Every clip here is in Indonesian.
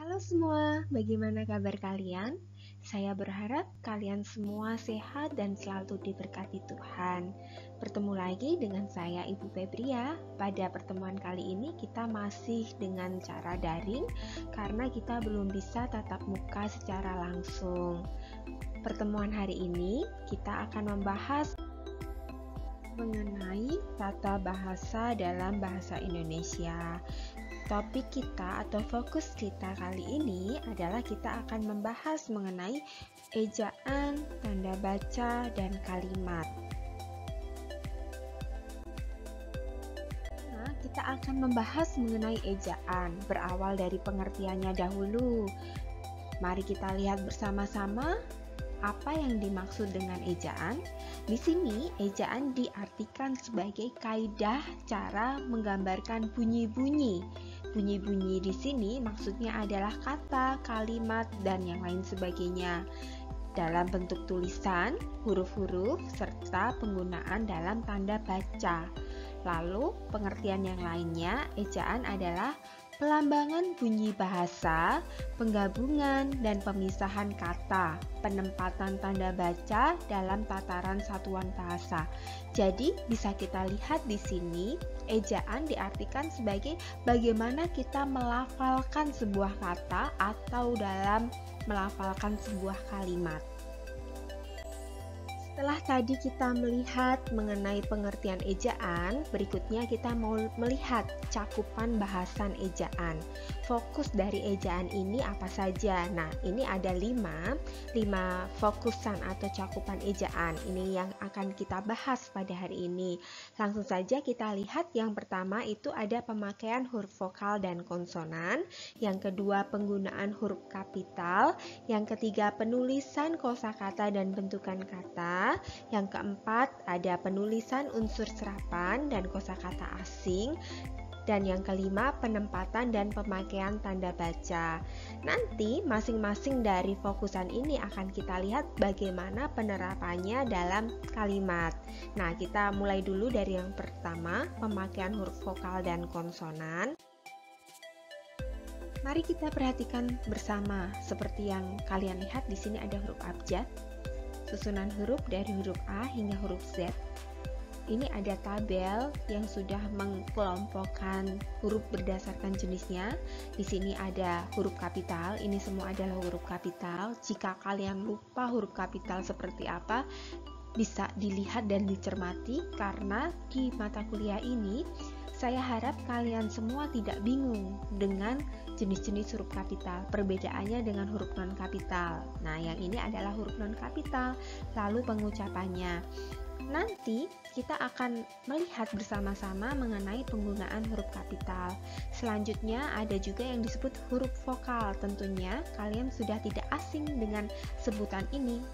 Halo semua, bagaimana kabar kalian? Saya berharap kalian semua sehat dan selalu diberkati Tuhan. Bertemu lagi dengan saya Ibu Febria. Pada pertemuan kali ini kita masih dengan cara daring karena kita belum bisa tatap muka secara langsung. Pertemuan hari ini kita akan membahas mengenai tata bahasa dalam bahasa Indonesia. Topik kita atau fokus kita kali ini adalah kita akan membahas mengenai ejaan, tanda baca, dan kalimat. Nah, kita akan membahas mengenai ejaan, berawal dari pengertiannya dahulu. Mari kita lihat bersama-sama apa yang dimaksud dengan ejaan. Di sini, ejaan diartikan sebagai kaidah cara menggambarkan bunyi-bunyi. Bunyi-bunyi di sini maksudnya adalah kata, kalimat, dan yang lain sebagainya dalam bentuk tulisan, huruf-huruf, serta penggunaan dalam tanda baca. Lalu, pengertian yang lainnya, ejaan adalah pelambangan bunyi bahasa, penggabungan dan pemisahan kata, penempatan tanda baca dalam tataran satuan bahasa. Jadi, bisa kita lihat di sini, ejaan diartikan sebagai bagaimana kita melafalkan sebuah kata atau dalam melafalkan sebuah kalimat. Setelah tadi kita melihat mengenai pengertian ejaan, berikutnya kita mau melihat cakupan bahasan ejaan. Fokus dari ejaan ini apa saja? Nah, ini ada 5 fokusan atau cakupan ejaan. Ini yang akan kita bahas pada hari ini. Langsung saja kita lihat yang pertama itu ada pemakaian huruf vokal dan konsonan, yang kedua penggunaan huruf kapital, yang ketiga penulisan kosakata dan bentukan kata, yang keempat ada penulisan unsur serapan dan kosakata asing, dan yang kelima penempatan dan pemakaian tanda baca. Nanti masing-masing dari fokusan ini akan kita lihat bagaimana penerapannya dalam kalimat. Nah, kita mulai dulu dari yang pertama, pemakaian huruf vokal dan konsonan. Mari kita perhatikan bersama, seperti yang kalian lihat di sini ada huruf abjad, susunan huruf dari huruf A hingga huruf Z. Ini ada tabel yang sudah mengkelompokkan huruf berdasarkan jenisnya. Di sini ada huruf kapital, ini semua adalah huruf kapital. Jika kalian lupa huruf kapital seperti apa, bisa dilihat dan dicermati karena di mata kuliah ini saya harap kalian semua tidak bingung dengan jenis-jenis huruf kapital, perbedaannya dengan huruf non-kapital. Nah, yang ini adalah huruf non-kapital, lalu pengucapannya. Nanti kita akan melihat bersama-sama mengenai penggunaan huruf kapital. Selanjutnya ada juga yang disebut huruf vokal. Tentunya kalian sudah tidak asing dengan sebutan ini.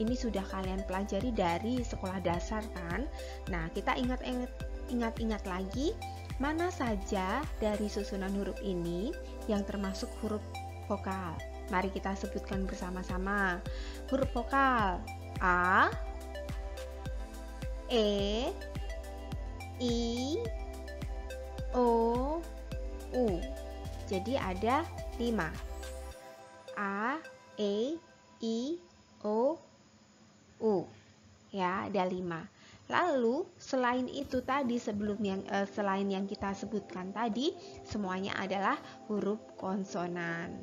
Ini sudah kalian pelajari dari sekolah dasar kan? Nah, kita ingat-ingat lagi mana saja dari susunan huruf ini yang termasuk huruf vokal. Mari kita sebutkan bersama-sama. Huruf vokal A, E, I, O, U. Jadi ada 5. A, E, I, O, U. Ya, ada 5. Lalu selain itu tadi selain yang kita sebutkan tadi, semuanya adalah huruf konsonan.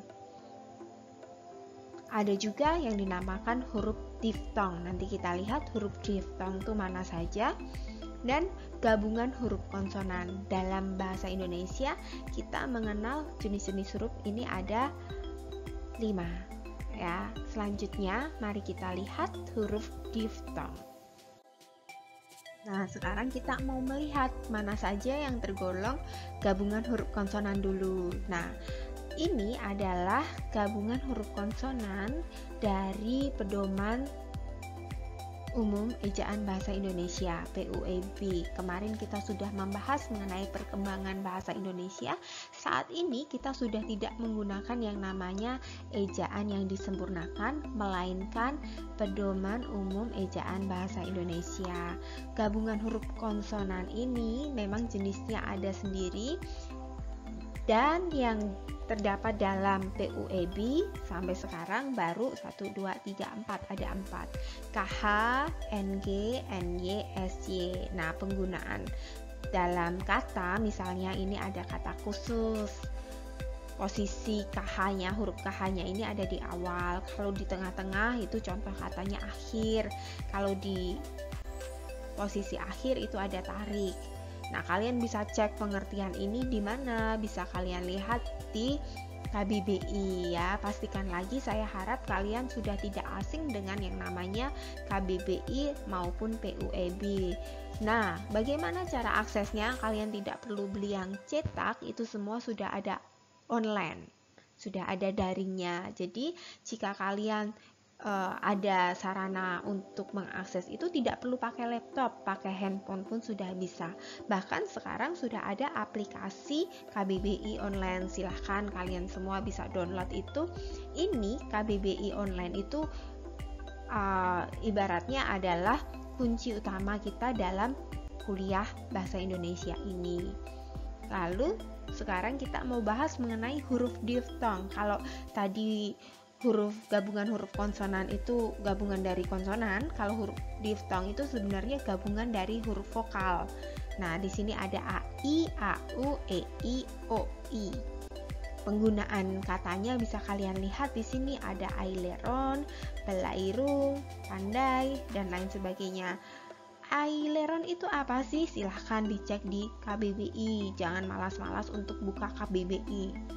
Ada juga yang dinamakan huruf diftong. Nanti kita lihat huruf diftong itu mana saja. Dan gabungan huruf konsonan. Dalam bahasa Indonesia kita mengenal jenis-jenis huruf ini ada 5. Ya, selanjutnya mari kita lihat huruf diftong. Nah, sekarang kita mau melihat mana saja yang tergolong gabungan huruf konsonan dulu. Nah, ini adalah gabungan huruf konsonan dari Pedoman Umum Ejaan Bahasa Indonesia (PUEB). Kemarin kita sudah membahas mengenai perkembangan bahasa Indonesia. Saat ini kita sudah tidak menggunakan yang namanya ejaan yang disempurnakan, melainkan Pedoman Umum Ejaan Bahasa Indonesia. Gabungan huruf konsonan ini memang jenisnya ada sendiri, dan yang terdapat dalam PUEB sampai sekarang baru 1, 2, 3, 4, ada 4. KH, NG, NY, SY. Nah, penggunaan dalam kata misalnya ini ada kata khusus. Posisi KH-nya, huruf KH-nya ini ada di awal. Kalau di tengah-tengah itu contoh katanya akhir. Kalau di posisi akhir itu ada tarik. Nah, kalian bisa cek pengertian ini di mana? Bisa kalian lihat di KBBI ya. Pastikan lagi, saya harap kalian sudah tidak asing dengan yang namanya KBBI maupun PUEB. Nah, bagaimana cara aksesnya? Kalian tidak perlu beli yang cetak, itu semua sudah ada online, sudah ada daringnya. Jadi, jika kalian ada sarana untuk mengakses itu, tidak perlu pakai laptop, pakai handphone pun sudah bisa. Bahkan sekarang sudah ada aplikasi KBBI online, silahkan kalian semua bisa download itu. Ini KBBI online itu ibaratnya adalah kunci utama kita dalam kuliah bahasa Indonesia ini. Lalu sekarang kita mau bahas mengenai huruf diftong. Kalau tadi gabungan huruf konsonan itu gabungan dari konsonan, kalau huruf diftong itu sebenarnya gabungan dari huruf vokal. Nah, di sini ada AI, AU, EI, OI. Penggunaan katanya bisa kalian lihat di sini ada aileron, pelairung, pandai, dan lain sebagainya. Aileron itu apa sih? Silahkan dicek di KBBI. Jangan malas-malas untuk buka KBBI.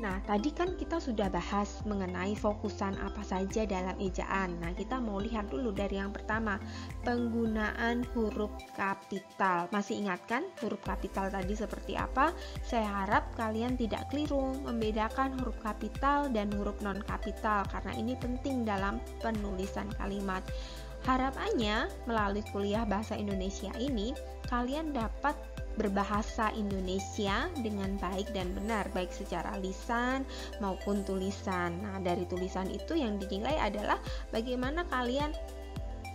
Nah, tadi kan kita sudah bahas mengenai fokusan apa saja dalam ejaan. Nah, kita mau lihat dulu dari yang pertama, penggunaan huruf kapital. Masih ingat kan huruf kapital tadi seperti apa? Saya harap kalian tidak keliru membedakan huruf kapital dan huruf non-kapital, karena ini penting dalam penulisan kalimat. Harapannya melalui kuliah bahasa Indonesia ini, kalian dapat berbahasa Indonesia dengan baik dan benar, baik secara lisan maupun tulisan. Nah, dari tulisan itu yang dinilai adalah bagaimana kalian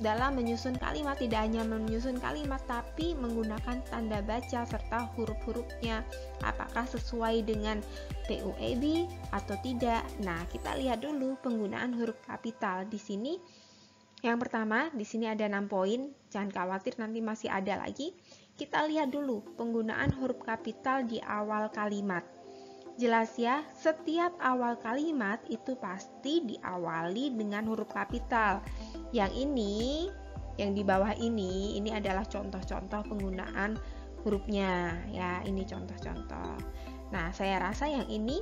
dalam menyusun kalimat, tidak hanya menyusun kalimat tapi menggunakan tanda baca serta huruf-hurufnya, apakah sesuai dengan PUEB atau tidak. Nah, kita lihat dulu penggunaan huruf kapital di sini. Yang pertama, di sini ada 6 poin, jangan khawatir nanti masih ada lagi. Kita lihat dulu penggunaan huruf kapital di awal kalimat. Jelas ya, setiap awal kalimat itu pasti diawali dengan huruf kapital. Yang ini, yang di bawah ini adalah contoh-contoh penggunaan hurufnya ya, ini contoh-contoh. Nah, saya rasa yang ini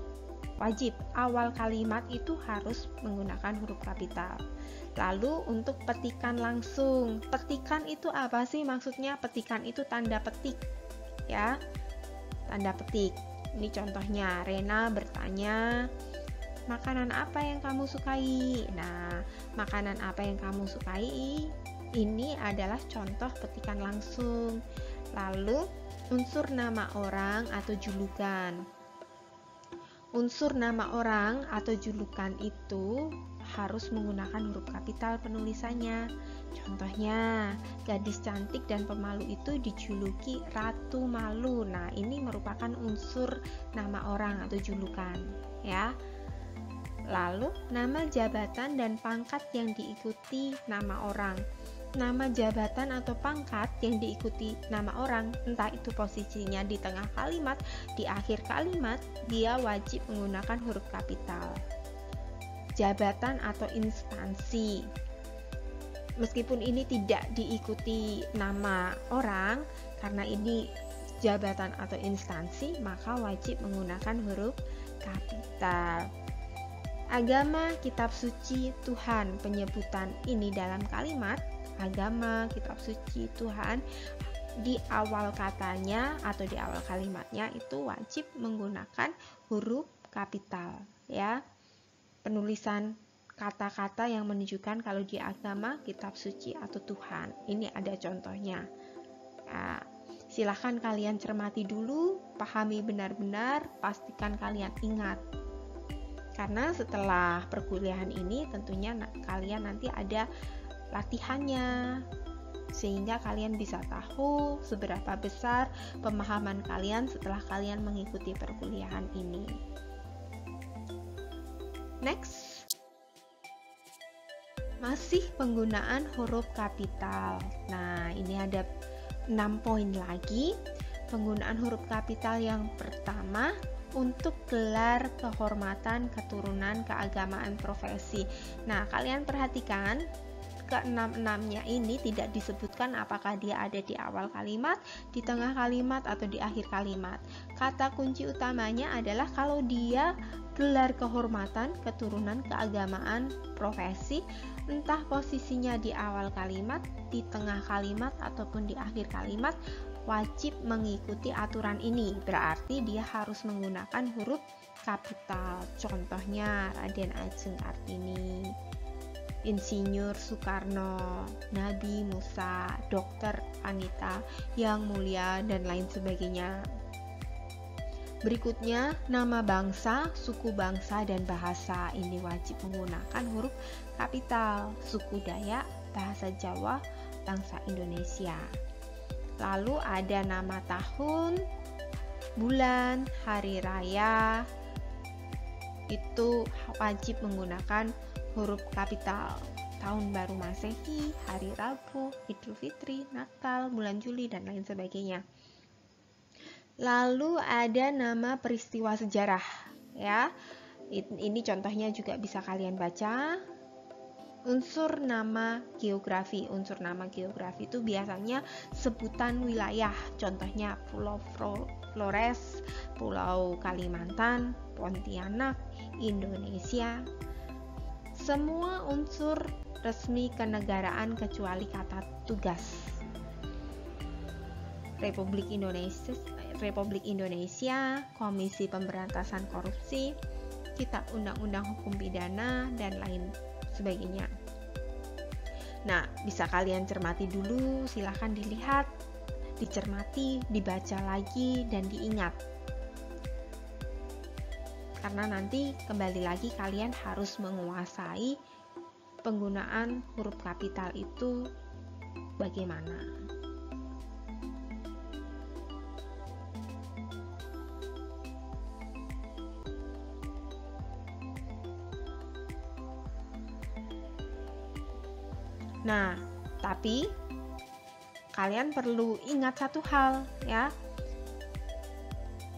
wajib, awal kalimat itu harus menggunakan huruf kapital. Lalu untuk petikan langsung, petikan itu apa sih maksudnya? Petikan itu tanda petik ya, tanda petik. Ini contohnya, Rena bertanya, makanan apa yang kamu sukai? Nah, makanan apa yang kamu sukai? Ini adalah contoh petikan langsung. Lalu unsur nama orang atau julukan. Unsur nama orang atau julukan itu harus menggunakan huruf kapital penulisannya. Contohnya, gadis cantik dan pemalu itu dijuluki Ratu Malu. Nah, ini merupakan unsur nama orang atau julukan ya. Lalu, nama jabatan dan pangkat yang diikuti nama orang. Nama jabatan atau pangkat yang diikuti nama orang, entah itu posisinya di tengah kalimat, di akhir kalimat, dia wajib menggunakan huruf kapital. Jabatan atau instansi, meskipun ini tidak diikuti nama orang, karena ini jabatan atau instansi, maka wajib menggunakan huruf kapital. Agama, kitab suci, Tuhan, penyebutan ini dalam kalimat agama, kitab suci, Tuhan, di awal katanya atau di awal kalimatnya itu wajib menggunakan huruf kapital ya. Penulisan kata-kata yang menunjukkan kalau di agama, kitab suci atau Tuhan, ini ada contohnya. Nah, silahkan kalian cermati dulu, pahami benar-benar, pastikan kalian ingat. Karena setelah perkuliahan ini tentunya kalian nanti ada latihannya. sehingga kalian bisa tahu seberapa besar pemahaman kalian setelah kalian mengikuti perkuliahan ini. Next, masih penggunaan huruf kapital. Nah, ini ada 6 poin lagi. Penggunaan huruf kapital yang pertama untuk gelar kehormatan, keturunan, keagamaan, profesi. Nah, kalian perhatikan ke-6-6-nya ini tidak disebutkan apakah dia ada di awal kalimat, di tengah kalimat, atau di akhir kalimat. Kata kunci utamanya adalah kalau dia gelar kehormatan, keturunan, keagamaan, profesi, entah posisinya di awal kalimat, di tengah kalimat, ataupun di akhir kalimat, wajib mengikuti aturan ini. Berarti dia harus menggunakan huruf kapital. Contohnya Raden Ajeng Kartini, Insinyur Soekarno, Nabi Musa, Dokter Anita yang mulia, dan lain sebagainya. Berikutnya, nama bangsa, suku bangsa, dan bahasa. Ini wajib menggunakan huruf kapital. Suku Dayak, bahasa Jawa, bangsa Indonesia. Lalu ada nama tahun, bulan, hari raya, itu wajib menggunakan huruf kapital. Tahun baru Masehi, hari Rabu, Idul Fitri, Natal, bulan Juli, dan lain sebagainya. Lalu ada nama peristiwa sejarah, ya. Ini contohnya juga bisa kalian baca. Unsur nama geografi. Unsur nama geografi itu biasanya sebutan wilayah. Contohnya Pulau Flores, Pulau Kalimantan, Pontianak, Indonesia. Semua unsur resmi kenegaraan kecuali kata tugas. Republik Indonesia, Komisi Pemberantasan Korupsi, Kitab Undang-Undang Hukum Pidana, dan lain sebagainya. Nah, bisa kalian cermati dulu, silahkan dilihat, dicermati, dibaca lagi, dan diingat. Karena nanti kembali lagi kalian harus menguasai penggunaan huruf kapital itu bagaimana. Nah, tapi kalian perlu ingat satu hal, ya.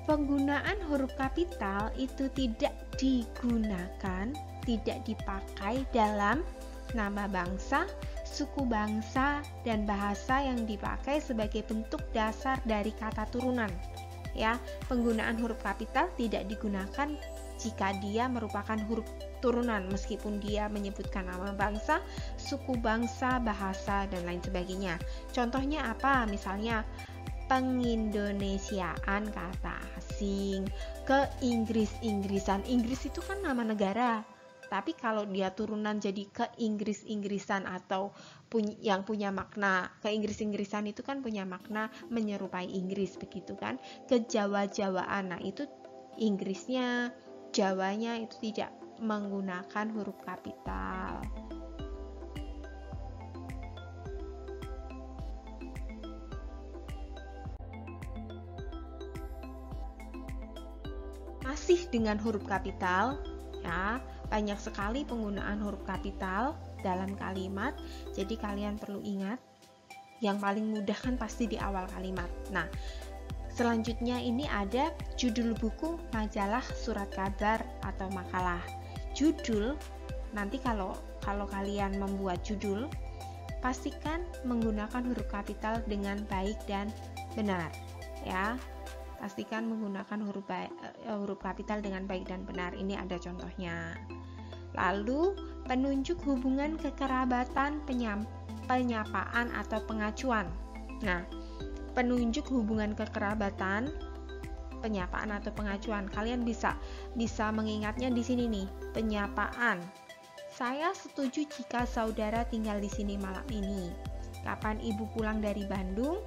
Penggunaan huruf kapital itu tidak digunakan, tidak dipakai dalam nama bangsa, suku bangsa, dan bahasa yang dipakai sebagai bentuk dasar dari kata turunan. Ya, penggunaan huruf kapital tidak digunakan jika dia merupakan huruf turunan, meskipun dia menyebutkan nama bangsa, suku bangsa, bahasa, dan lain sebagainya. Contohnya apa? Misalnya pengindonesiaan kata asing, ke-Inggris-Inggrisan. Inggris itu kan nama negara, tapi kalau dia turunan jadi ke-Inggris-Inggrisan atau yang punya makna, ke-Inggris-Inggrisan itu kan punya makna menyerupai Inggris, begitu kan. Ke-Jawa-Jawaan, nah itu Inggrisnya, Jawanya itu tidak menggunakan huruf kapital. Masih dengan huruf kapital, ya, banyak sekali penggunaan huruf kapital dalam kalimat. Jadi kalian perlu ingat, yang paling mudah kan pasti di awal kalimat. Nah, selanjutnya ini ada judul buku, majalah, surat kabar, atau makalah. Judul, nanti kalau kalian membuat judul, pastikan menggunakan huruf kapital dengan baik dan benar, ya. Pastikan menggunakan huruf kapital dengan baik dan benar. Ini ada contohnya. Lalu penunjuk hubungan kekerabatan, penyapaan, atau pengacuan. Nah, penunjuk hubungan kekerabatan, penyapaan, atau pengacuan, kalian bisa mengingatnya di sini nih. Penyapaan, saya setuju jika saudara tinggal di sini malam ini. Kapan ibu pulang dari Bandung?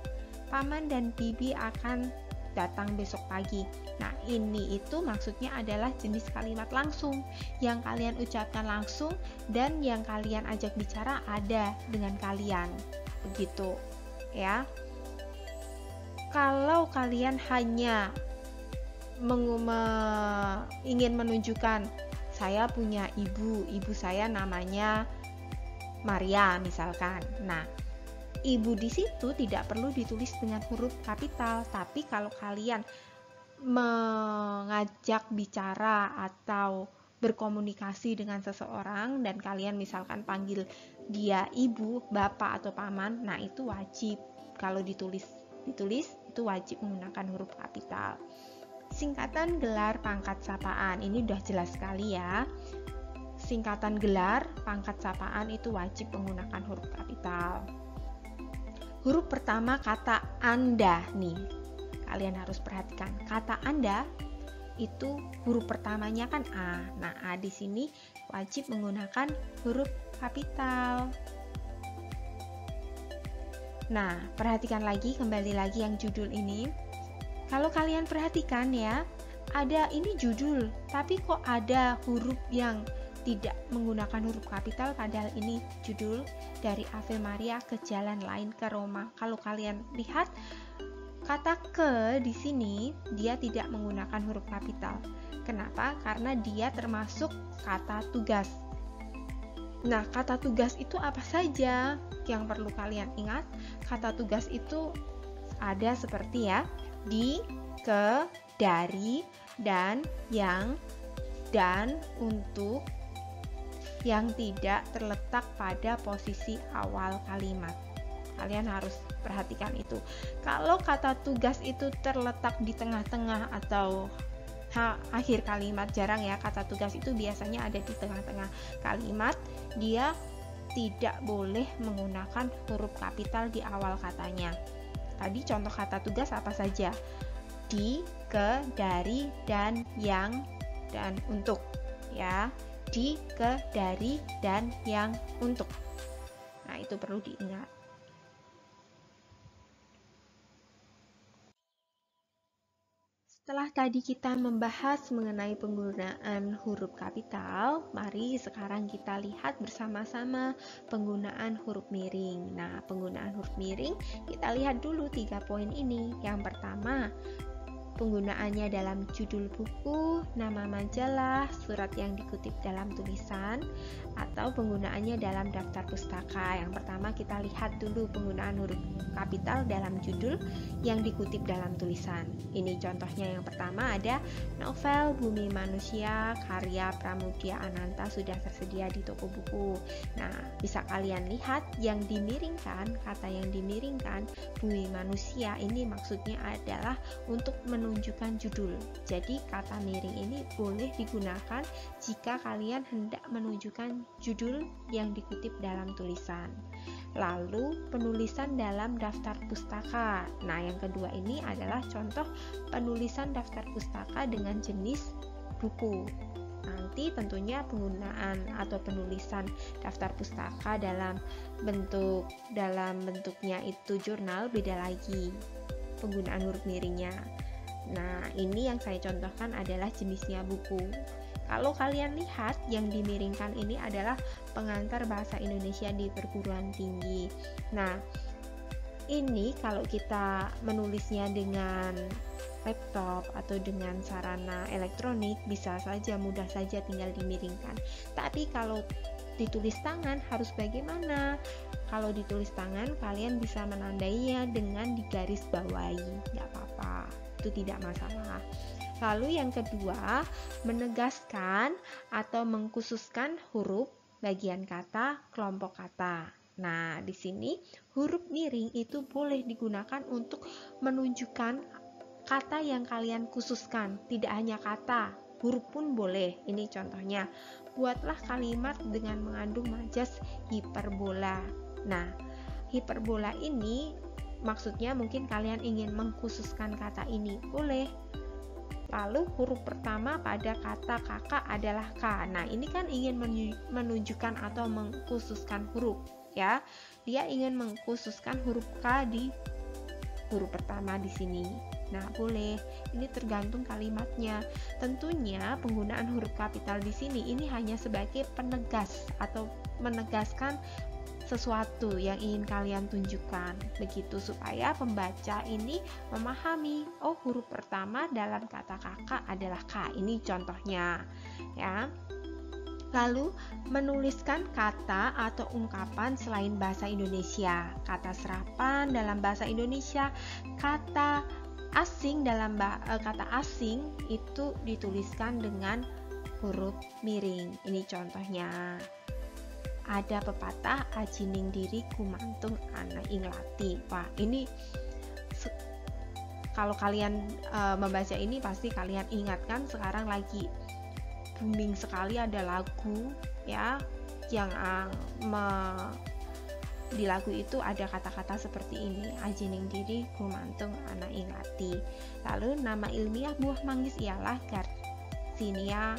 Paman dan bibi akan datang besok pagi. Nah, ini itu maksudnya adalah jenis kalimat langsung yang kalian ucapkan langsung dan yang kalian ajak bicara ada dengan kalian. begitu ya. Kalau kalian hanya ingin menunjukkan saya punya ibu saya namanya Maria misalkan. Nah, ibu di situ tidak perlu ditulis dengan huruf kapital, tapi kalau kalian mengajak bicara atau berkomunikasi dengan seseorang dan kalian misalkan panggil dia ibu, bapak atau paman, nah itu wajib kalau ditulis itu wajib menggunakan huruf kapital. Singkatan gelar pangkat sapaan ini udah jelas sekali ya. Singkatan gelar pangkat sapaan itu wajib menggunakan huruf kapital. Huruf pertama kata Anda nih, kalian harus perhatikan kata Anda itu huruf pertamanya kan A. Nah, A di sini wajib menggunakan huruf kapital. Nah, perhatikan lagi, kembali lagi yang judul ini. Kalau kalian perhatikan ya, ada ini judul, tapi kok ada huruf yang tidak menggunakan huruf kapital, padahal ini judul dari Ave Maria ke jalan lain ke Roma. Kalau kalian lihat kata ke di sini dia tidak menggunakan huruf kapital. Kenapa? Karena dia termasuk kata tugas. Nah, kata tugas itu apa saja yang perlu kalian ingat? Kata tugas itu ada seperti ya, di, ke, dari, dan, yang, dan, untuk, yang tidak terletak pada posisi awal kalimat. Kalian harus perhatikan itu. Kalau kata tugas itu terletak di tengah-tengah atau akhir kalimat, jarang ya, kata tugas itu biasanya ada di tengah-tengah kalimat, dia tidak boleh menggunakan huruf kapital di awal katanya. Tadi contoh kata tugas apa saja? Di, ke, dari, dan, yang, dan, untuk ya. Di, ke, dari, dan, yang, untuk. Nah, itu perlu diingat. Setelah tadi kita membahas mengenai penggunaan huruf kapital, mari sekarang kita lihat bersama-sama penggunaan huruf miring. Nah, penggunaan huruf miring, kita lihat dulu 3 poin ini. Yang pertama, penggunaannya dalam judul buku, nama majalah, surat yang dikutip dalam tulisan, atau penggunaannya dalam daftar pustaka. Yang pertama kita lihat dulu penggunaan huruf kapital dalam judul yang dikutip dalam tulisan. Ini contohnya, yang pertama ada novel Bumi Manusia karya Pramudia Ananta sudah tersedia di toko buku. Nah, bisa kalian lihat yang dimiringkan, kata yang dimiringkan Bumi Manusia ini maksudnya adalah untuk menunjukkan judul. Jadi kata miring ini boleh digunakan jika kalian hendak menunjukkan judul yang dikutip dalam tulisan. Lalu penulisan dalam daftar pustaka. Nah, yang kedua ini adalah contoh penulisan daftar pustaka dengan jenis buku. Nanti tentunya penggunaan atau penulisan daftar pustaka dalam bentuknya itu jurnal beda lagi penggunaan huruf miringnya. Nah, ini yang saya contohkan adalah jenisnya buku. Kalau kalian lihat yang dimiringkan ini adalah pengantar bahasa Indonesia di perguruan tinggi. Nah, ini kalau kita menulisnya dengan laptop atau dengan sarana elektronik bisa saja, mudah saja tinggal dimiringkan. Tapi kalau ditulis tangan harus bagaimana? Kalau ditulis tangan kalian bisa menandainya dengan digaris bawahi, nggak apa-apa, itu tidak masalah. Lalu yang kedua, menegaskan atau mengkhususkan huruf, bagian kata, kelompok kata. Nah, di sini huruf miring itu boleh digunakan untuk menunjukkan kata yang kalian khususkan, tidak hanya kata, huruf pun boleh. Ini contohnya, buatlah kalimat dengan mengandung majas hiperbola. Nah, hiperbola ini maksudnya mungkin kalian ingin mengkhususkan kata ini, boleh. Lalu huruf pertama pada kata kakak adalah K. Nah, ini kan ingin menunjukkan atau mengkhususkan huruf ya. Dia ingin mengkhususkan huruf K di huruf pertama di sini. Nah, boleh. Ini tergantung kalimatnya. Tentunya penggunaan huruf kapital di sini ini hanya sebagai penegas atau menegaskan sesuatu yang ingin kalian tunjukkan, begitu supaya pembaca ini memahami, oh huruf pertama dalam kata kakak adalah K. Ini contohnya ya. Lalu menuliskan kata atau ungkapan selain bahasa Indonesia, kata serapan dalam bahasa Indonesia, kata asing dalam kata asing itu dituliskan dengan huruf miring. Ini contohnya. Ada pepatah ajining diri kumantung ana inglati. Wah, ini kalau kalian membaca ini pasti kalian ingatkan sekarang lagi booming sekali ada lagu ya yang di lagu itu ada kata-kata seperti ini, ajining diri gumantung anak ingati. Lalu nama ilmiah buah manggis ialah Garcinia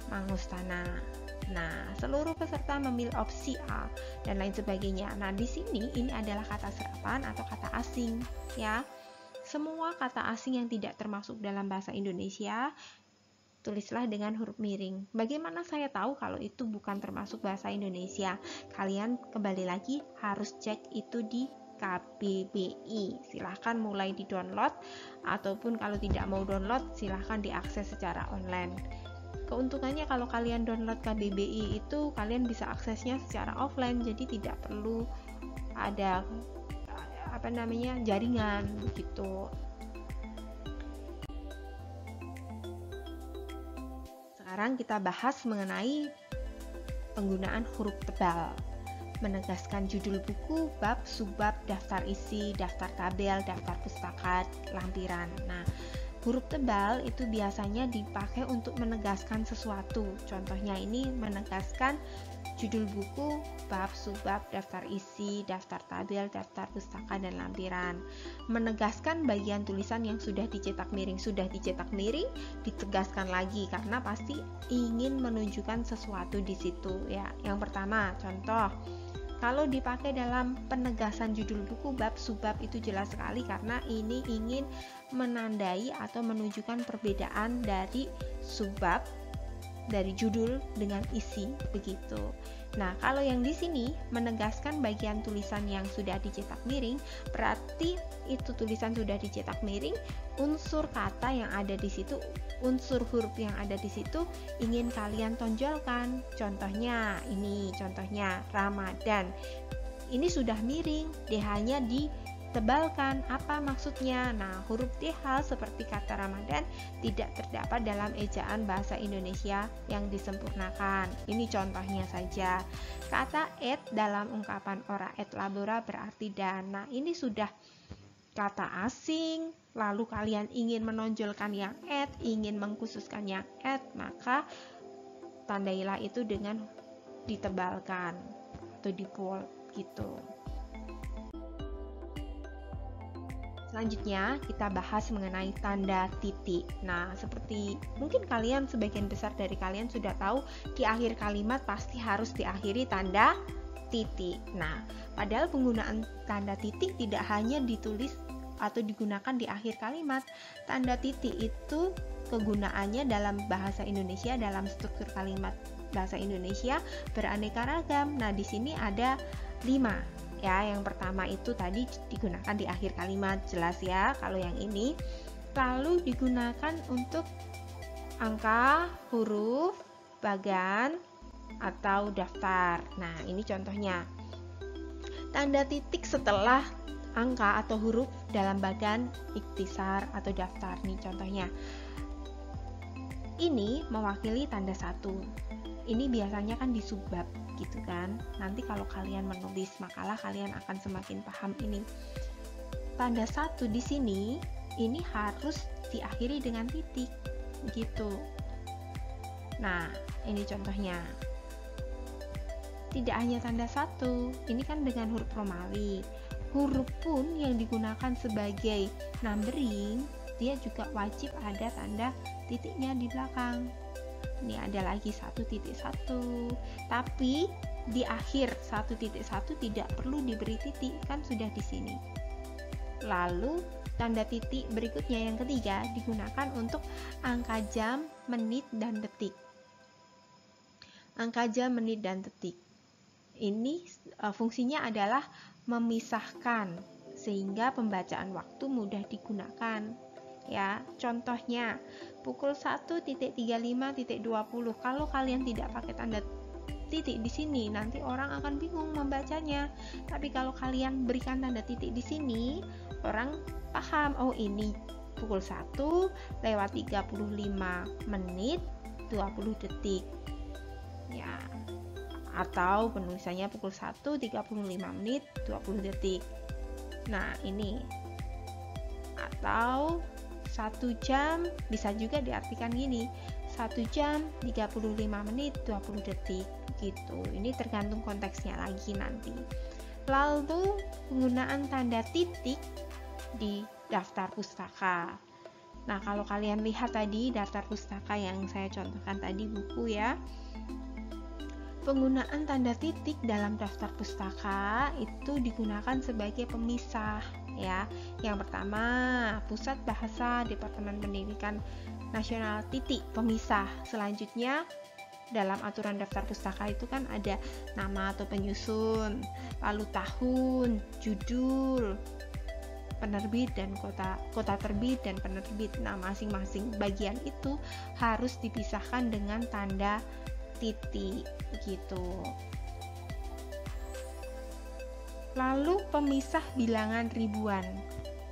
mangustana. Nah, seluruh peserta memilih opsi A dan lain sebagainya. Nah, di sini ini adalah kata serapan atau kata asing ya. Semua kata asing yang tidak termasuk dalam bahasa Indonesia tulislah dengan huruf miring. Bagaimana saya tahu kalau itu bukan termasuk bahasa Indonesia? Kalian kembali lagi harus cek itu di KBBI. Silahkan mulai di download, ataupun kalau tidak mau download silahkan diakses secara online. Keuntungannya kalau kalian download KBBI itu kalian bisa aksesnya secara offline, jadi tidak perlu ada jaringan begitu. Sekarang kita bahas mengenai penggunaan huruf tebal. Menegaskan judul buku, bab, subbab, daftar isi, daftar tabel, daftar pustaka, lampiran. Nah, huruf tebal itu biasanya dipakai untuk menegaskan sesuatu. Contohnya ini menegaskan judul buku, bab, subbab, daftar isi, daftar tabel, daftar pustaka, dan lampiran. Menegaskan bagian tulisan yang sudah dicetak miring, ditegaskan lagi karena pasti ingin menunjukkan sesuatu di situ ya. Yang pertama, contoh kalau dipakai dalam penegasan judul buku, bab, subbab itu jelas sekali karena ini ingin menandai atau menunjukkan perbedaan dari subbab dari judul dengan isi begitu. Nah, kalau yang di sini menegaskan bagian tulisan yang sudah dicetak miring, berarti itu tulisan sudah dicetak miring, unsur kata yang ada di situ, unsur huruf yang ada di situ ingin kalian tonjolkan. Contohnya ini, contohnya Ramadan. Ini sudah miring, DH-nya ditebalkan. Apa maksudnya? Nah, huruf DH seperti kata Ramadan tidak terdapat dalam ejaan bahasa Indonesia yang disempurnakan. Ini contohnya saja. Kata et dalam ungkapan ora et labora berarti dana. Ini sudah kata asing, lalu kalian ingin menonjolkan yang et, ingin mengkhususkan yang et, maka tandailah itu dengan ditebalkan atau di bold gitu. Selanjutnya kita bahas mengenai tanda titik. Nah, seperti mungkin kalian sebagian besar dari kalian sudah tahu di akhir kalimat pasti harus diakhiri tanda titik. Nah, padahal penggunaan tanda titik tidak hanya ditulis atau digunakan di akhir kalimat. Tanda titik itu kegunaannya dalam bahasa Indonesia, dalam struktur kalimat bahasa Indonesia beraneka ragam. Nah, di sini ada 5. Ya, yang pertama itu tadi digunakan di akhir kalimat, jelas ya kalau yang ini. Lalu digunakan untuk angka, huruf, bagan, atau daftar. Nah, ini contohnya. Tanda titik setelah angka atau huruf dalam bagan, ikhtisar, atau daftar. Nih contohnya. Ini mewakili tanda 1. Ini biasanya kan di subbab gitu kan. Nanti kalau kalian menulis makalah kalian akan semakin paham ini. Tanda 1 di sini ini harus diakhiri dengan titik gitu. Nah, ini contohnya. Tidak hanya tanda 1, ini kan dengan huruf Romawi. Huruf pun yang digunakan sebagai numbering, dia juga wajib ada tanda titiknya di belakang. Ini ada lagi 1.1, tapi di akhir 1.1 tidak perlu diberi titik, kan sudah di sini. Lalu tanda titik berikutnya yang ketiga digunakan untuk angka jam, menit, dan detik. Angka jam, menit, dan detik. Ini fungsinya adalah memisahkan sehingga pembacaan waktu mudah digunakan. Ya, contohnya pukul 1.35.20. Kalau kalian tidak pakai tanda titik di sini, nanti orang akan bingung membacanya. Tapi kalau kalian berikan tanda titik di sini, orang paham, oh ini pukul 1:35:20 ya, atau penulisannya pukul 1:35:20. Nah ini, atau 1 jam, bisa juga diartikan gini, 1 jam 35 menit 20 detik gitu. Ini tergantung konteksnya lagi nanti. Lalu penggunaan tanda titik di daftar pustaka. Nah, kalau kalian lihat tadi daftar pustaka yang saya contohkan tadi, buku ya, penggunaan tanda titik dalam daftar pustaka itu digunakan sebagai pemisah ya. Yang pertama, Pusat Bahasa Departemen Pendidikan Nasional titik pemisah. Selanjutnya dalam aturan daftar pustaka itu kan ada nama atau penyusun, lalu tahun, judul, penerbit dan kota terbit dan penerbit. Nah, masing-masing bagian itu harus dipisahkan dengan tanda titik gitu. Lalu pemisah bilangan ribuan.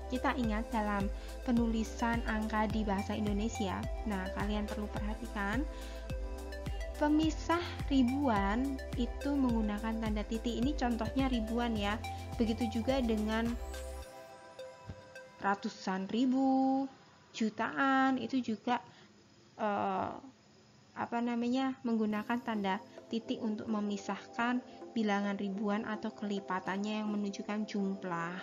Kita ingat dalam penulisan angka di bahasa Indonesia. Nah, kalian perlu perhatikan pemisah ribuan itu menggunakan tanda titik. Ini contohnya ribuan ya. Begitu juga dengan ratusan ribu, jutaan, itu juga menggunakan tanda titik untuk memisahkan bilangan ribuan atau kelipatannya yang menunjukkan jumlah.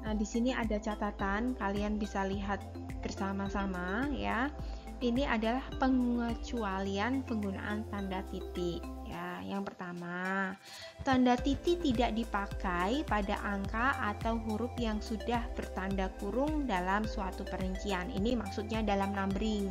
Nah, di sini ada catatan, kalian bisa lihat bersama-sama ya. Ini adalah pengecualian penggunaan tanda titik. Ya, yang pertama, tanda titik tidak dipakai pada angka atau huruf yang sudah bertanda kurung dalam suatu perincian. Ini maksudnya dalam numbering.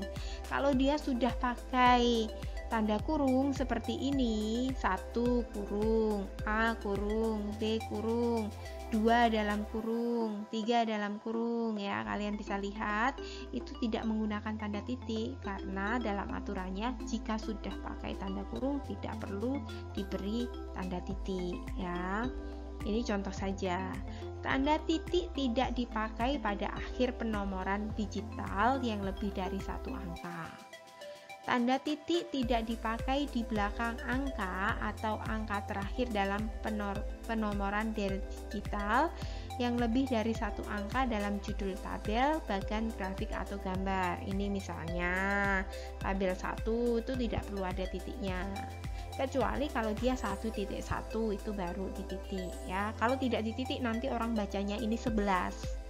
Kalau dia sudah pakai tanda kurung seperti ini, 1 kurung, A kurung, B kurung, 2 dalam kurung, 3 dalam kurung ya, kalian bisa lihat itu tidak menggunakan tanda titik karena dalam aturannya jika sudah pakai tanda kurung tidak perlu diberi tanda titik ya. Ini contoh saja. Tanda titik tidak dipakai pada akhir penomoran digital yang lebih dari 1 angka. Tanda titik tidak dipakai di belakang angka atau angka terakhir dalam penomoran digital yang lebih dari 1 angka dalam judul tabel, bagan grafik atau gambar. Ini misalnya tabel 1 itu tidak perlu ada titiknya. Kecuali kalau dia 1.1 itu baru dititik ya. Kalau tidak dititik nanti orang bacanya ini 11.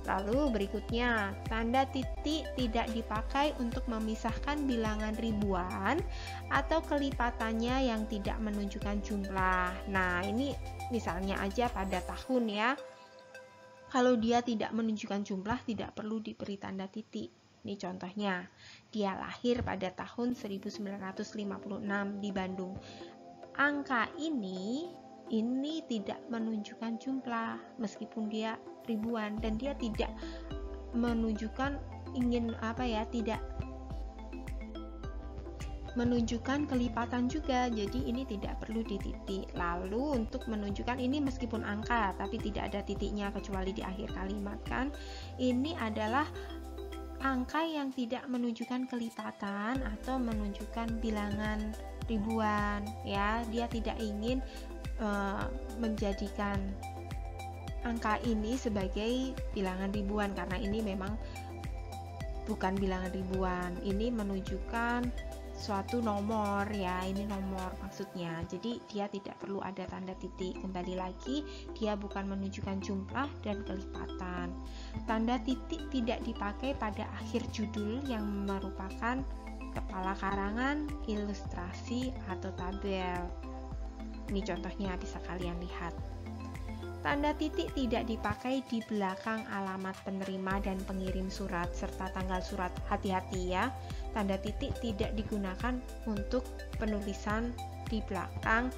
Lalu berikutnya, tanda titik tidak dipakai untuk memisahkan bilangan ribuan atau kelipatannya yang tidak menunjukkan jumlah. Nah, ini misalnya aja pada tahun ya. Kalau dia tidak menunjukkan jumlah, tidak perlu diberi tanda titik. Ini contohnya, dia lahir pada tahun 1956 di Bandung. Angka ini tidak menunjukkan jumlah meskipun dia ribuan, dan dia tidak menunjukkan tidak menunjukkan kelipatan juga, jadi ini tidak perlu dititik. Lalu untuk menunjukkan ini meskipun angka tapi tidak ada titiknya kecuali di akhir kalimat kan, ini adalah angka yang tidak menunjukkan kelipatan atau menunjukkan bilangan ribuan ya. Dia tidak ingin menjadikan angka ini sebagai bilangan ribuan karena ini memang bukan bilangan ribuan, ini menunjukkan suatu nomor ya, ini nomor maksudnya. Jadi dia tidak perlu ada tanda titik. Kembali lagi, dia bukan menunjukkan jumlah dan kelipatan. Tanda titik tidak dipakai pada akhir judul yang merupakan kepala karangan, ilustrasi atau tabel. Ini contohnya bisa kalian lihat. Tanda titik tidak dipakai di belakang alamat penerima dan pengirim surat serta tanggal surat. Hati-hati ya, tanda titik tidak digunakan untuk penulisan di belakang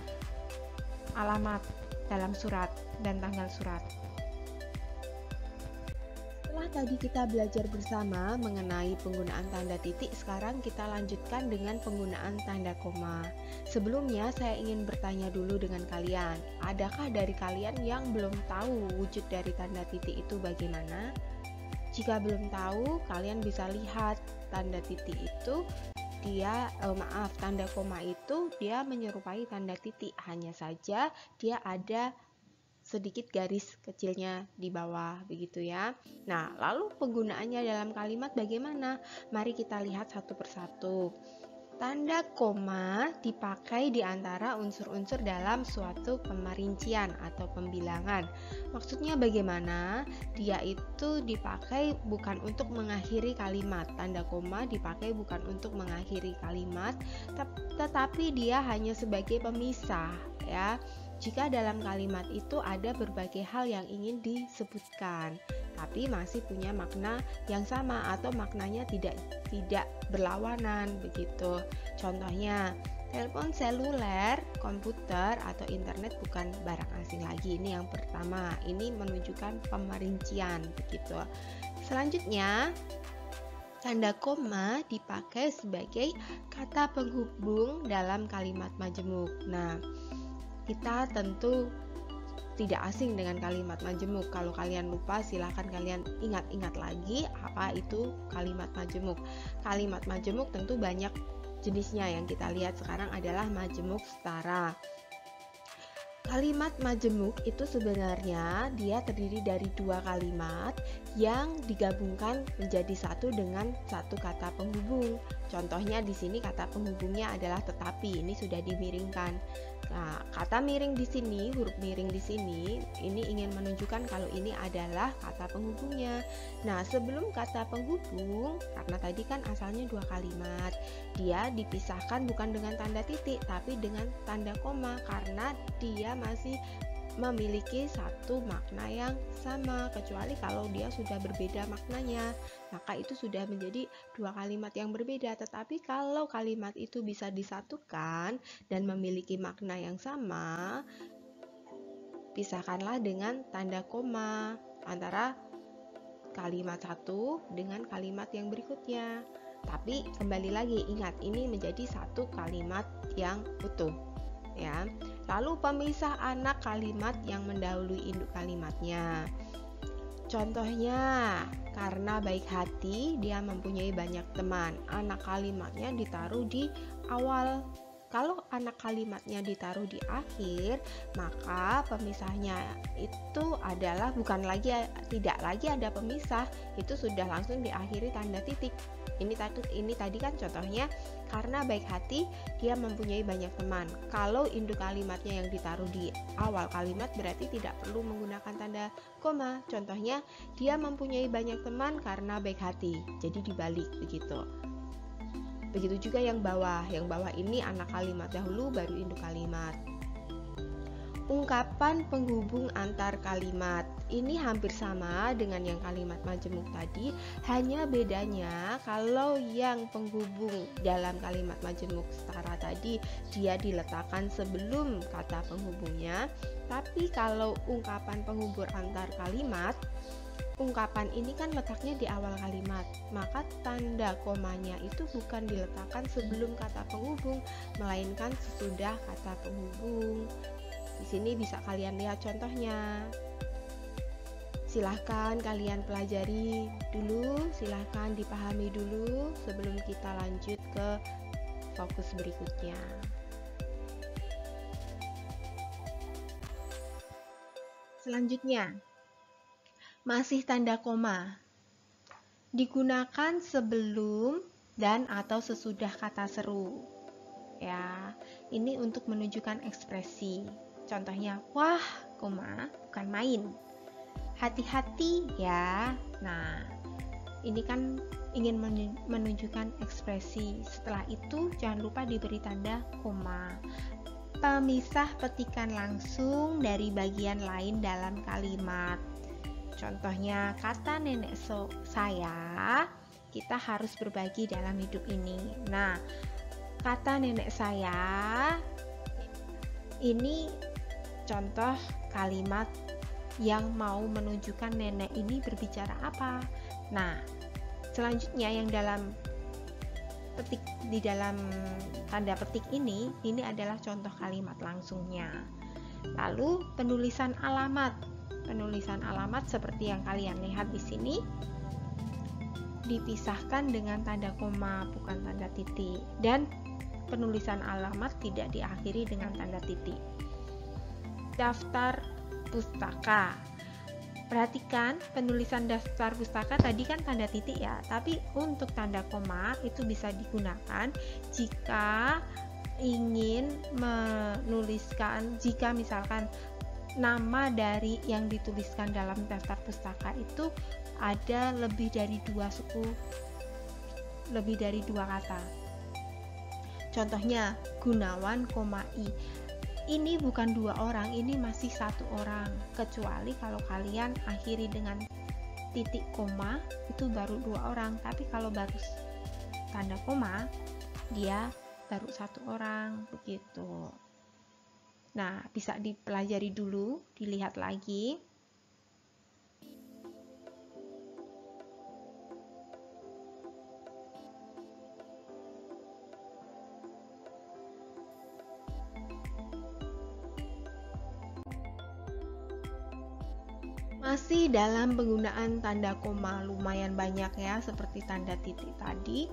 alamat dalam surat dan tanggal surat. Setelah tadi kita belajar bersama mengenai penggunaan tanda titik, sekarang kita lanjutkan dengan penggunaan tanda koma. Sebelumnya saya ingin bertanya dulu dengan kalian, adakah dari kalian yang belum tahu wujud dari tanda titik itu bagaimana? Jika belum tahu, kalian bisa lihat tanda titik itu tanda koma itu dia menyerupai tanda titik, hanya saja dia ada sedikit garis kecilnya di bawah, begitu ya. Nah, lalu penggunaannya dalam kalimat bagaimana? Mari kita lihat satu persatu. Tanda koma dipakai di antara unsur-unsur dalam suatu pemerincian atau pembilangan. Maksudnya bagaimana? Dia itu dipakai bukan untuk mengakhiri kalimat. Tanda koma dipakai bukan untuk mengakhiri kalimat, tetapi dia hanya sebagai pemisah, ya. Jika dalam kalimat itu ada berbagai hal yang ingin disebutkan, tapi masih punya makna yang sama atau maknanya tidak berlawanan, begitu. Contohnya, telepon seluler, komputer, atau internet bukan barang asing lagi. Ini yang pertama, ini menunjukkan pemerincian, begitu. Selanjutnya, tanda koma dipakai sebagai kata penghubung dalam kalimat majemuk. Nah, kita tentu tidak asing dengan kalimat majemuk. Kalau kalian lupa, silahkan kalian ingat-ingat lagi apa itu kalimat majemuk. Kalimat majemuk tentu banyak jenisnya. Yang kita lihat sekarang adalah majemuk setara. Kalimat majemuk itu sebenarnya dia terdiri dari dua kalimat yang digabungkan menjadi satu dengan satu kata penghubung. Contohnya di sini kata penghubungnya adalah tetapi, ini sudah dimiringkan. Nah, kata miring di sini, huruf miring di sini, ini ingin menunjukkan kalau ini adalah kata penghubungnya. Nah, sebelum kata penghubung, karena tadi kan asalnya dua kalimat, dia dipisahkan bukan dengan tanda titik, tapi dengan tanda koma, karena dia masih memiliki satu makna yang sama, kecuali kalau dia sudah berbeda maknanya, maka itu sudah menjadi dua kalimat yang berbeda. Tetapi kalau kalimat itu bisa disatukan dan memiliki makna yang sama, pisahkanlah dengan tanda koma antara kalimat satu dengan kalimat yang berikutnya. Tapi kembali lagi, ingat, ini menjadi satu kalimat yang utuh, ya. Lalu pemisah anak kalimat yang mendahului induk kalimatnya. Contohnya, karena baik hati dia mempunyai banyak teman. Anak kalimatnya ditaruh di awal. Kalau anak kalimatnya ditaruh di akhir, maka pemisahnya itu adalah tidak lagi ada pemisah, itu sudah langsung diakhiri tanda titik. Ini tadi kan contohnya, karena baik hati dia mempunyai banyak teman. Kalau induk kalimatnya yang ditaruh di awal kalimat berarti tidak perlu menggunakan tanda koma. Contohnya, dia mempunyai banyak teman karena baik hati. Jadi dibalik begitu. Begitu juga yang bawah. Yang bawah ini anak kalimat dahulu baru induk kalimat. Ungkapan penghubung antar kalimat ini hampir sama dengan yang kalimat majemuk tadi, hanya bedanya kalau yang penghubung dalam kalimat majemuk setara tadi dia diletakkan sebelum kata penghubungnya, tapi kalau ungkapan penghubung antar kalimat, ungkapan ini kan letaknya di awal kalimat, maka tanda komanya itu bukan diletakkan sebelum kata penghubung, melainkan sesudah kata penghubung. Di sini bisa kalian lihat contohnya. Silahkan kalian pelajari dulu, silahkan dipahami dulu sebelum kita lanjut ke fokus berikutnya. Selanjutnya, masih tanda koma. Digunakan sebelum dan atau sesudah kata seru. Ya, ini untuk menunjukkan ekspresi. Contohnya, wah, koma, bukan main. Hati-hati ya. Nah, ini kan ingin menunjukkan ekspresi. Setelah itu jangan lupa diberi tanda koma. pemisah petikan langsung dari bagian lain dalam kalimat. Contohnya kata nenek saya, kita harus berbagi dalam hidup ini. Nah, kata nenek saya ini contoh kalimat yang mau menunjukkan nenek ini berbicara apa. Nah, selanjutnya yang di dalam tanda petik ini adalah contoh kalimat langsungnya. Lalu penulisan alamat seperti yang kalian lihat di sini dipisahkan dengan tanda koma, bukan tanda titik, dan penulisan alamat tidak diakhiri dengan tanda titik. Daftar pustaka. Perhatikan penulisan daftar pustaka tadi kan tanda titik ya, tapi untuk tanda koma itu bisa digunakan jika ingin menuliskan, jika misalkan nama dari yang dituliskan dalam daftar pustaka itu ada lebih dari dua suku, lebih dari dua kata. Contohnya Gunawan, I. Ini bukan dua orang, ini masih satu orang. Kecuali kalau kalian akhiri dengan titik koma, itu baru dua orang. Tapi kalau baru tanda koma, dia baru satu orang, begitu. Nah, bisa dipelajari dulu, dilihat lagi. Masih dalam penggunaan tanda koma, lumayan banyak ya, seperti tanda titik tadi.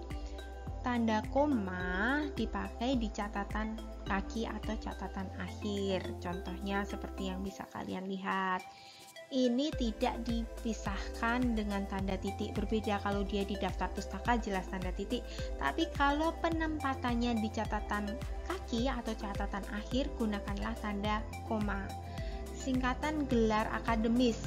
Tanda koma dipakai di catatan kaki atau catatan akhir. Contohnya seperti yang bisa kalian lihat. Ini tidak dipisahkan dengan tanda titik. Berbeda kalau dia di daftar pustaka jelas tanda titik. Tapi kalau penempatannya di catatan kaki atau catatan akhir, gunakanlah tanda koma. Singkatan gelar akademis.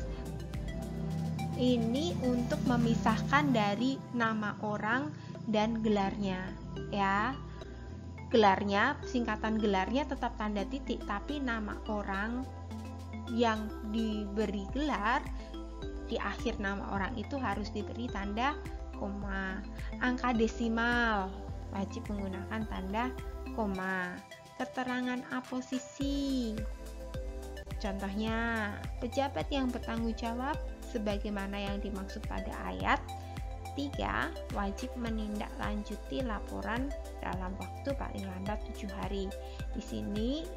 Ini untuk memisahkan dari nama orang dan gelarnya, ya. Gelarnya, singkatan gelarnya tetap tanda titik, tapi nama orang yang diberi gelar di akhir nama orang itu harus diberi tanda koma. Angka desimal wajib menggunakan tanda koma. Keterangan aposisi. Contohnya, pejabat yang bertanggung jawab sebagaimana yang dimaksud pada ayat 3 wajib menindaklanjuti laporan dalam waktu paling lambat 7 hari. Di sini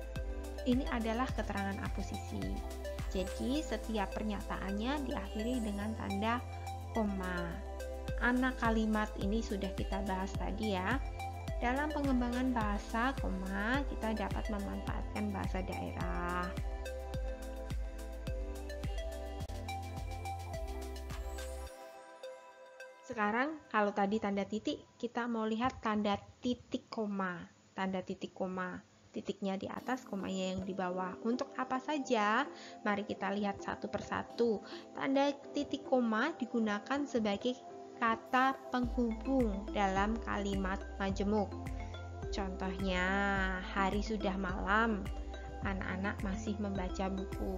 ini adalah keterangan aposisi. Jadi setiap pernyataannya diakhiri dengan tanda koma. Anak kalimat ini sudah kita bahas tadi ya. Dalam pengembangan bahasa koma, kita dapat memanfaatkan bahasa daerah. Sekarang kalau tadi tanda titik, kita mau lihat tanda titik koma. Tanda titik koma, titiknya di atas, komanya yang di bawah. Untuk apa saja? Mari kita lihat satu persatu. Tanda titik koma digunakan sebagai kata penghubung dalam kalimat majemuk. Contohnya, hari sudah malam, anak-anak masih membaca buku.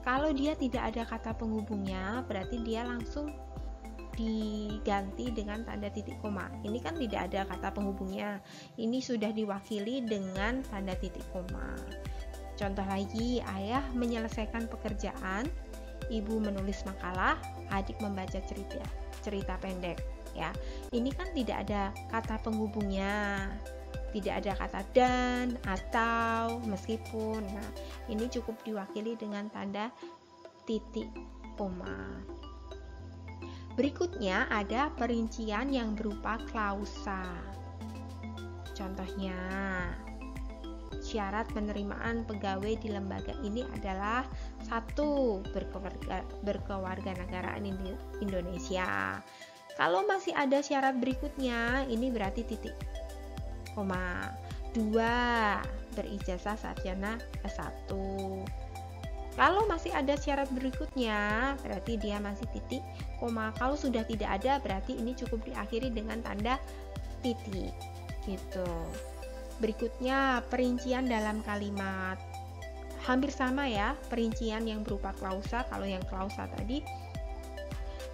Kalau dia tidak ada kata penghubungnya, berarti dia langsung diganti dengan tanda titik koma. Ini kan tidak ada kata penghubungnya. Ini sudah diwakili dengan tanda titik koma. Contoh lagi, ayah menyelesaikan pekerjaan, ibu menulis makalah, adik membaca cerita pendek. Ya, ini kan tidak ada kata penghubungnya. Tidak ada kata dan, atau, meskipun. Nah, ini cukup diwakili dengan tanda titik koma. Berikutnya ada perincian yang berupa klausa. Contohnya, syarat penerimaan pegawai di lembaga ini adalah 1. Berkewarganegaraan Indonesia. Kalau masih ada syarat berikutnya, ini berarti titik koma. 2. Berijazah sarjana S1. Kalau masih ada syarat berikutnya, berarti dia masih titik koma. Kalau sudah tidak ada, berarti ini cukup diakhiri dengan tanda titik. Gitu. Berikutnya, perincian dalam kalimat. Hampir sama ya, perincian yang berupa klausa. Kalau yang klausa tadi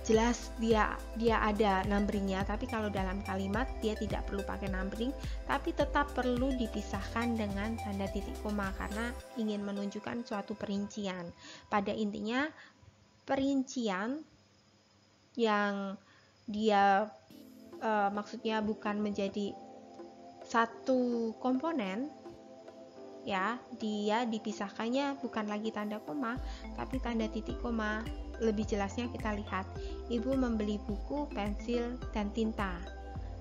jelas dia ada numberingnya, tapi kalau dalam kalimat dia tidak perlu pakai numbering, tapi tetap perlu dipisahkan dengan tanda titik koma karena ingin menunjukkan suatu perincian. Pada intinya perincian yang dia maksudnya bukan menjadi satu komponen ya, dia dipisahkannya bukan lagi tanda koma tapi tanda titik koma. Lebih jelasnya kita lihat, ibu membeli buku, pensil, dan tinta.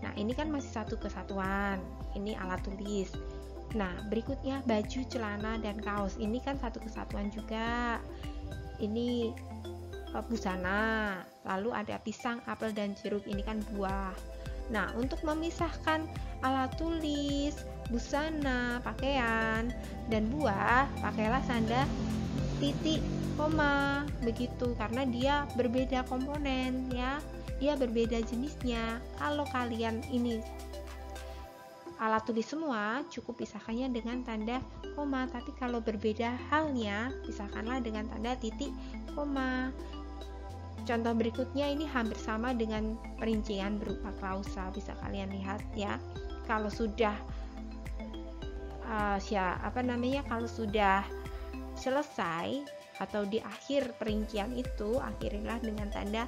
Nah, ini kan masih satu kesatuan, ini alat tulis. Nah, berikutnya baju, celana, dan kaos, ini kan satu kesatuan juga. Ini busana. Lalu ada pisang, apel, dan jeruk, ini kan buah. Nah, untuk memisahkan alat tulis, busana, pakaian, dan buah, pakailah tanda titik koma begitu, karena dia berbeda komponen ya, dia berbeda jenisnya. Kalau kalian ini alat tulis semua, cukup pisahkannya dengan tanda koma, tapi kalau berbeda halnya, pisahkanlah dengan tanda titik koma. Contoh berikutnya ini hampir sama dengan perincian berupa klausa, bisa kalian lihat ya. Kalau sudah kalau sudah selesai atau di akhir perincian itu, akhirilah dengan tanda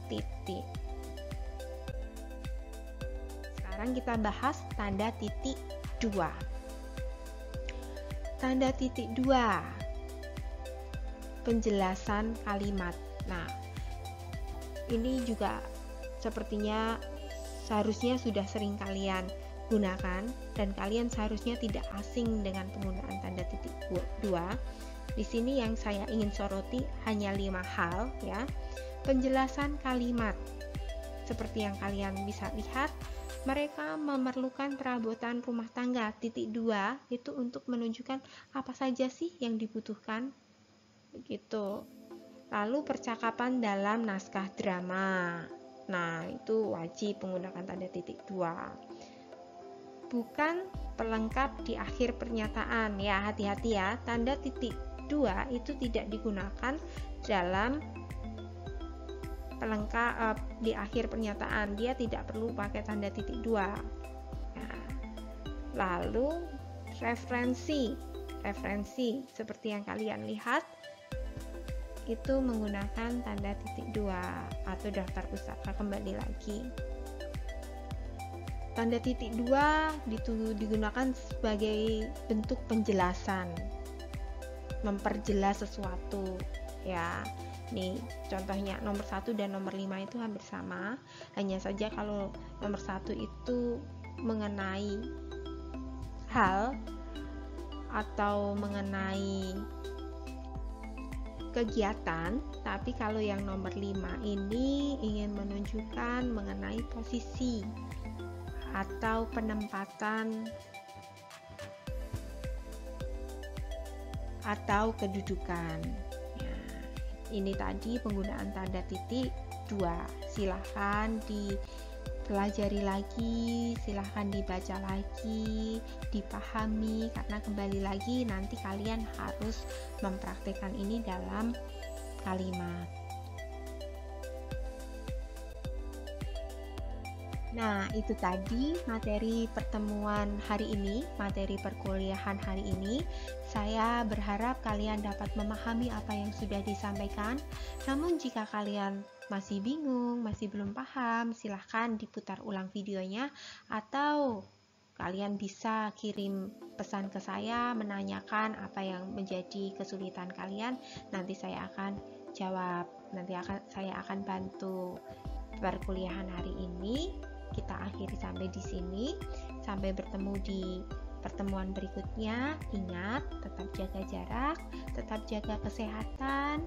titik. Sekarang kita bahas tanda titik 2. Tanda titik 2, penjelasan kalimat. Nah, ini juga sepertinya seharusnya sudah sering kalian gunakan dan kalian seharusnya tidak asing dengan penggunaan tanda titik 2. Di sini yang saya ingin soroti hanya 5 hal ya. Penjelasan kalimat. Seperti yang kalian bisa lihat, mereka memerlukan perabotan rumah tangga. Titik 2 itu untuk menunjukkan apa saja sih yang dibutuhkan. Begitu. Lalu percakapan dalam naskah drama. Nah, itu wajib menggunakan tanda titik 2. Bukan pelengkap di akhir pernyataan ya, hati-hati ya. Tanda titik 2 itu tidak digunakan dalam pelengkap di akhir pernyataan, dia tidak perlu pakai tanda titik 2. Nah, lalu referensi seperti yang kalian lihat itu menggunakan tanda titik 2 atau daftar pustaka. Kembali lagi, tanda titik 2 digunakan sebagai bentuk penjelasan, memperjelas sesuatu ya. Nih contohnya nomor 1 dan nomor 5 itu hampir sama, hanya saja kalau nomor 1 itu mengenai hal atau mengenai kegiatan, tapi kalau yang nomor 5 ini ingin menunjukkan mengenai posisi atau penempatan atau kedudukan. Ya, ini tadi penggunaan tanda titik 2. Silahkan dipelajari lagi, silahkan dibaca lagi, dipahami, karena kembali lagi nanti kalian harus mempraktikkan ini dalam kalimat. Nah, itu tadi materi pertemuan hari ini, materi perkuliahan hari ini. Saya berharap kalian dapat memahami apa yang sudah disampaikan. Namun jika kalian masih bingung, masih belum paham, silahkan diputar ulang videonya, atau kalian bisa kirim pesan ke saya menanyakan apa yang menjadi kesulitan kalian. Nanti saya akan jawab, saya akan bantu. Perkuliahan hari ini kita akhiri sampai di sini. Sampai bertemu di pertemuan berikutnya. Ingat, tetap jaga jarak, tetap jaga kesehatan.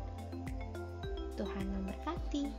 Tuhan memberkati.